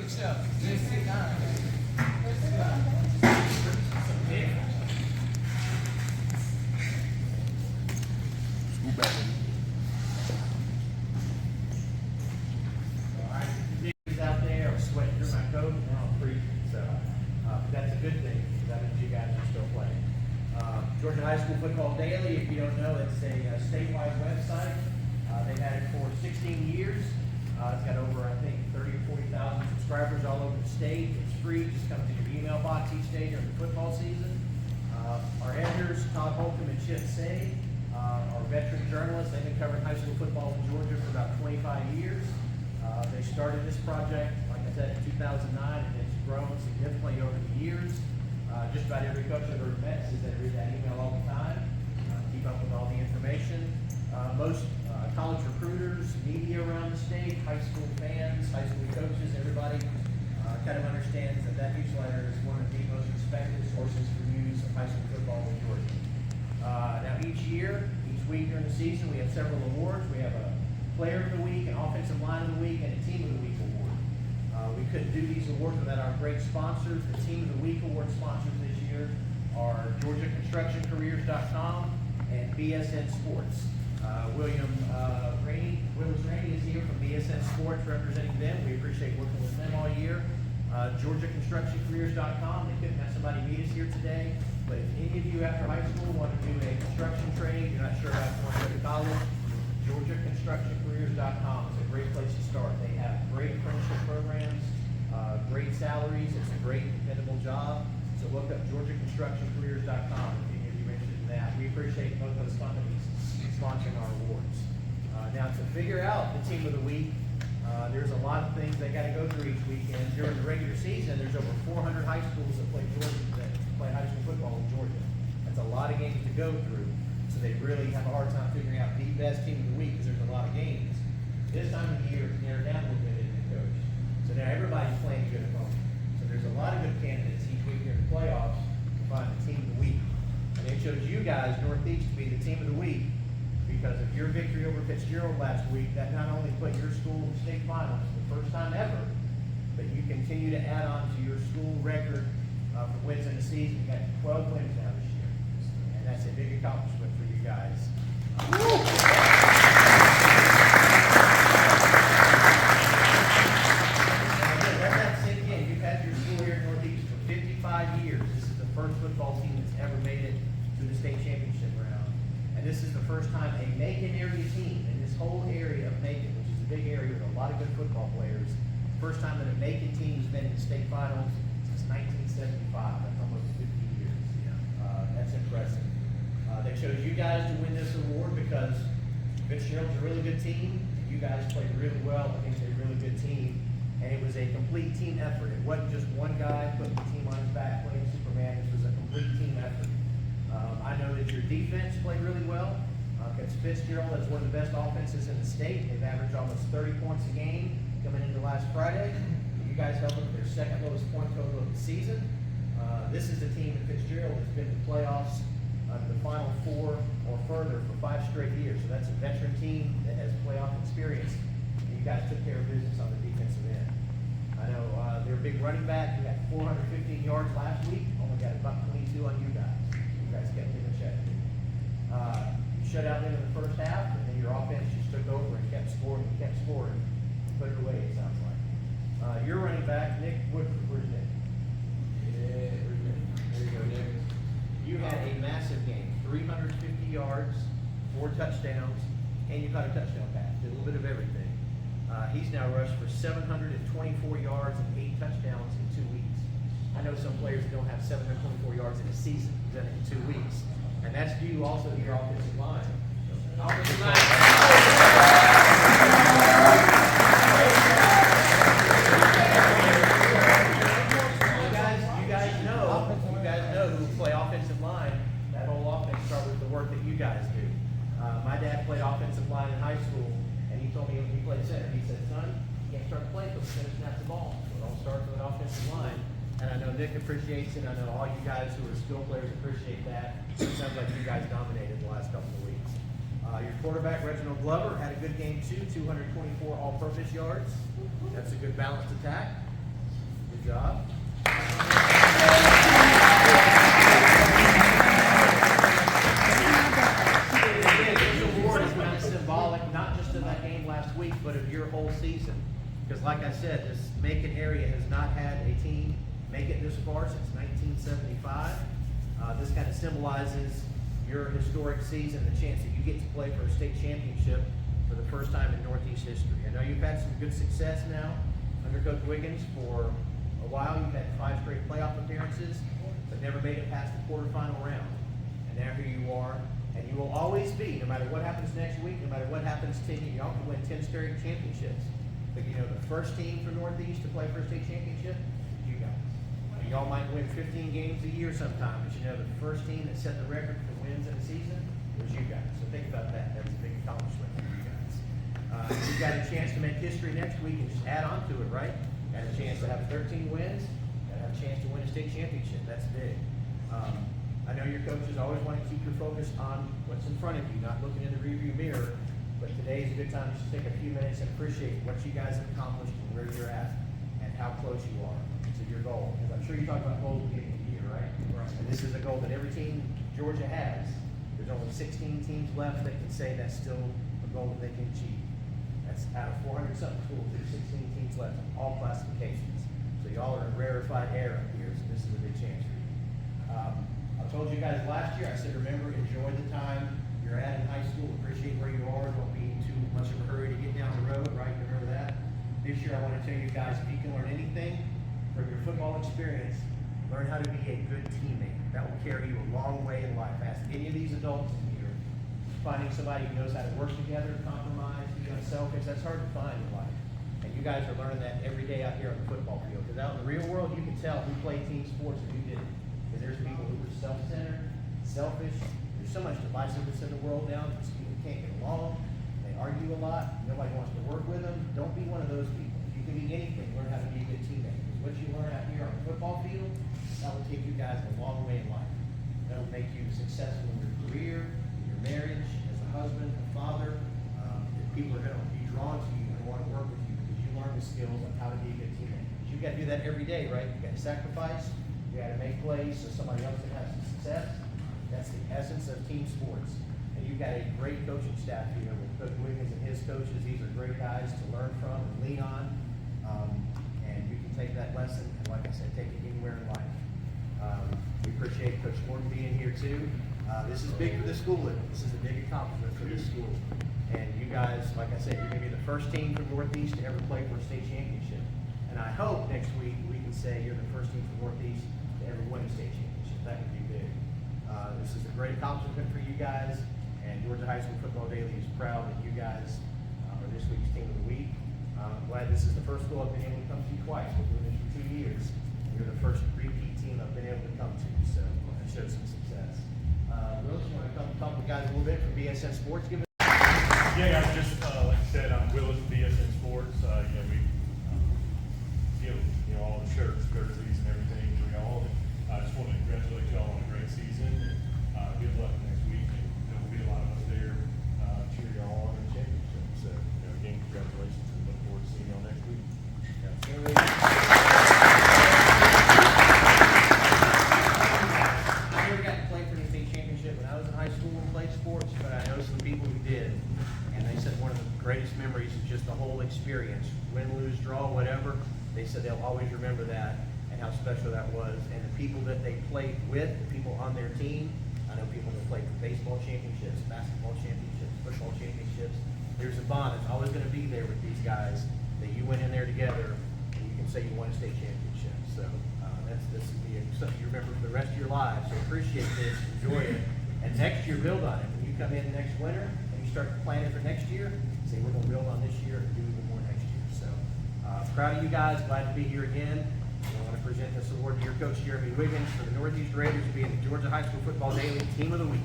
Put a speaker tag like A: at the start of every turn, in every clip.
A: Out there, I'm sweating through my coat, and now I'm freezing. So that's a good thing. That means you guys are still playing. Georgia High School Football Daily, if you don't know, it's a statewide website. They've had it for 16 years. It's got over, I think, 30 or 40,000 subscribers all over the state. It's free. Just comes to your email box each day during the football season. Our editors, Todd Holcomb and Chip Say, are veteran journalists. They've been covering high school football in Georgia for about 25 years. They started this project, like I said, in 2009, and it's grown significantly over the years. Just about every coach I've ever met says they read that email all the time, keep up with all the information. Most college recruiters, media around the state, high school fans, high school coaches, everybody kind of understands that that newsletter is one of the most respected sources for news of high school football in Georgia. Now each week during the season, we have several awards. We have a Player of the Week, an Offensive Line of the Week, and a Team of the Week award. We couldn't do these awards without our great sponsors. The Team of the Week award sponsors this year are GeorgiaConstructionCareers.com and BSN Sports. Willis Rainey is here from BSN Sports representing them. We appreciate working with them all year. GeorgiaConstructionCareers.com. They couldn't have somebody meet us here today, but if any of you after high school want to do a construction trade, you're not sure how to go to college, GeorgiaConstructionCareers.com is a great place to start. They have great apprenticeship programs, great salaries. It's a great, dependable job. So look up GeorgiaConstructionCareers.com if any of you are interested in that. We appreciate both those companies sponsoring our awards. Now to figure out the Team of the Week, there's a lot of things they got to go through each weekend. During the regular season, there's over 400 high schools that play high school football in Georgia. That's a lot of games to go through. So they really have a hard time figuring out the best team of the week because there's a lot of games. This time of the year, it's narrowed down a little bit, isn't it, Coach? So now everybody's playing good at home. So there's a lot of good candidates each week during the playoffs to find the team of the week. And they chose you guys, Northeast, to be the team of the week because of your victory over Fitzgerald last week. That not only put your school in state finals for the first time ever, but you continue to add on to your school record for wins in the season. You got 12 wins now this year. And that's a big accomplishment for you guys. Let that sink in. You've had your school here in Northeast for 55 years. This is the first football team that's ever made it to the state championship round. And this is the first time a Macon area team in this whole area of Macon, which is a big area with a lot of good football players, first time that a Macon team has been in the state finals since 1975. That's almost 50 years. That's impressive. They chose you guys to win this award because Fitzgerald's a really good team. You guys played really well against a really good team. And it was a complete team effort. It wasn't just one guy putting the team on his back playing Superman. This was a complete team effort. I know that your defense played really well. Because Fitzgerald is one of the best offenses in the state. They've averaged almost 30 points a game coming into last Friday. You guys held them to their second lowest point total of the season. This is a team that Fitzgerald has been to the playoffs, the Final Four or further for 5 straight years. So that's a veteran team that has playoff experience. And you guys took care of business on the defensive end. I know they're a big running back. You had 415 yards last week. Only got about 22 on you guys. You guys kept him in check. You shut out them in the first half, and then your offense just took over and kept scoring and kept scoring. Put it away, it sounds like. Your running back, Nick Woodford. Where's Nick? Yeah, where's Nick? There you go, Nick. You had a massive game, 350 yards, 4 touchdowns, and you caught a touchdown pass. Did a little bit of everything. He's now rushed for 724 yards and 8 touchdowns in 2 weeks. I know some players that don't have 724 yards in a season. He's done it in 2 weeks. And that's due also to your offensive line. Offensive line. You guys know who play offensive line. That whole offense starts with the work that you guys do. My dad played offensive line in high school, and he told me when he played center, he said, "Son, you can't start playing until the center snaps the ball. So it all starts with an offensive line." And I know Nick appreciates it. I know all you guys who are skill players appreciate that. It sounds like you guys dominated the last couple of weeks. Your quarterback, Reginald Glover, had a good game too, 224 all-purpose yards. That's a good balanced attack. this Macon area has not had a team make it this far since 1975. This kind of symbolizes your historic season, the chance that you get to play for a state championship for the first time in Northeast history. I know you've had some good success now under Coach Wiggins for a while. You've had 5 straight playoff appearances, but never made it past the quarterfinal round. And now here you are, and you will always be, no matter what happens next week, no matter what happens to you, y'all can win 10 straight championships. But you know, the first team from Northeast to play for a state championship, you guys. Y'all might win 15 games a year sometime, but you know, the first team that set the record for wins in a season was you guys. So think about that. That's a big accomplishment for you guys. You've got a chance to make history next week and just add on to it, right? Got a chance to have 13 wins, got to have a chance to win a state championship. That's big. I know your coaches always want to keep your focus on what's in front of you, not looking in the rearview mirror, but today is a good time to just take a few minutes and appreciate what you guys have accomplished and where you're at and how close you are to your goal. Because I'm sure you talked about goals at the beginning of the year, right? Right. And this is a goal that every team Georgia has. There's only 16 teams left that can say that's still a goal that they can achieve. That's out of 400-something schools, there's 16 teams left in all classifications. So y'all are in rarefied air up here, so this is a big chance for you. I told you guys last year, I said, remember, enjoy the time you're at in high school, appreciate where you are, don't be in too much of a hurry to get down the road, right? Remember that? This year, I want to tell you guys, if you can learn anything from your football experience, learn how to be a good teammate. That will carry you a long way in life. Ask any of these adults in here, finding somebody who knows how to work together, compromise, be unselfish, that's hard to find in life. And you guys are learning that every day out here on the football field. Because out in the real world, you can tell who played team sports and who didn't. Because there's people who are self-centered, selfish. There's so much divisiveness in the world now that people can't get along. They argue a lot. Nobody wants to work with them. Don't be one of those people. If you can be anything, learn how to be a good teammate. Because what you learn out here on the football field, that will take you guys a long way in life. That will make you successful in your career, in your marriage, as a husband, a father. People are going to be drawn to you and want to work with you because you learn the skills on how to be a good teammate. Because you've got to do that every day, right? You've got to sacrifice. You got to make plays so somebody else can have some success. That's the essence of team sports. And you've got a great coaching staff here with Coach Wiggins and his coaches. These are great guys to learn from and lean on. And you can take that lesson and, like I said, take it anywhere in life. We appreciate Coach Morton being here too. This is big for the school. This is a big accomplishment for this school. And you guys, like I said, you're going to be the first team from Northeast to ever play for a state championship. And I hope next week we can say you're the first team from Northeast to ever win a state championship. That would be big. This is a great accomplishment for you guys. And Georgia High School Football Daily is proud that you guys are this week's team of the week. I'm glad this is the first school I've been able to come to twice. We've been doing this for 2 years. You're the first repeat team I've been able to come to. So that shows some success. Willis, you want to come talk to the guys a little bit from BSN Sports? Give it.
B: Yeah, guys, just like I said, I'm Willis from BSN Sports. We give all the shirts, jerseys, and everything to y'all. I just want to congratulate y'all on a great season. Good luck next week. And there will be a lot of us there cheer y'all on in the championship. So, again, congratulations, and look forward to seeing y'all next week.
A: I never got to play for the state championship when I was in high school and played sports, but I know some people who did. And they said one of the greatest memories is just the whole experience. Win, lose, draw, whatever. They said they'll always remember that and how special that was. And the people that they played with, the people on their team, I know people that played for baseball championships, basketball championships, football championships. There's a bond that's always going to be there with these guys that you went in there together and you can say you won a state championship. So this will be something you remember for the rest of your lives. So appreciate this, enjoy it, and next year build on it. When you come in next winter, start planning for next year, say we're going to build on this year and do even more next year. So proud of you guys, glad to be here again. And I want to present this award to your coach, Jeremy Wiggins, for the Northeast Raiders being the Georgia High School Football Daily Team of the Week.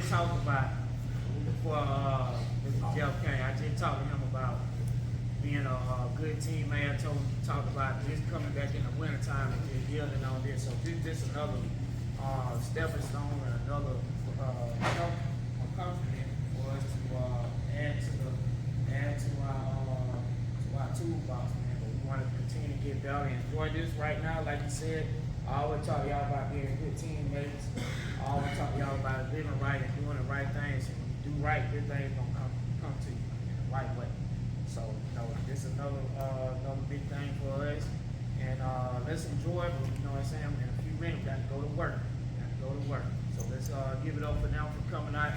C: Talk about before Mr. Jeff came. I did talk to him about good team, man. Talked about this coming back in the wintertime and just building on this. So this another stepping stone and another accomplishment for us to add to our toolbox, man. But we want to continue to get better and enjoy this right now. Like you said, I always talk to y'all about being good teammates. I always talk to y'all about living right and doing the right things. And when you do right, good things gonna come to you in the right way. So, you know, this is another big thing for us. And let's enjoy it. You know what I'm saying? In a few minutes, we got to go to work. So let's give it up for now for coming out.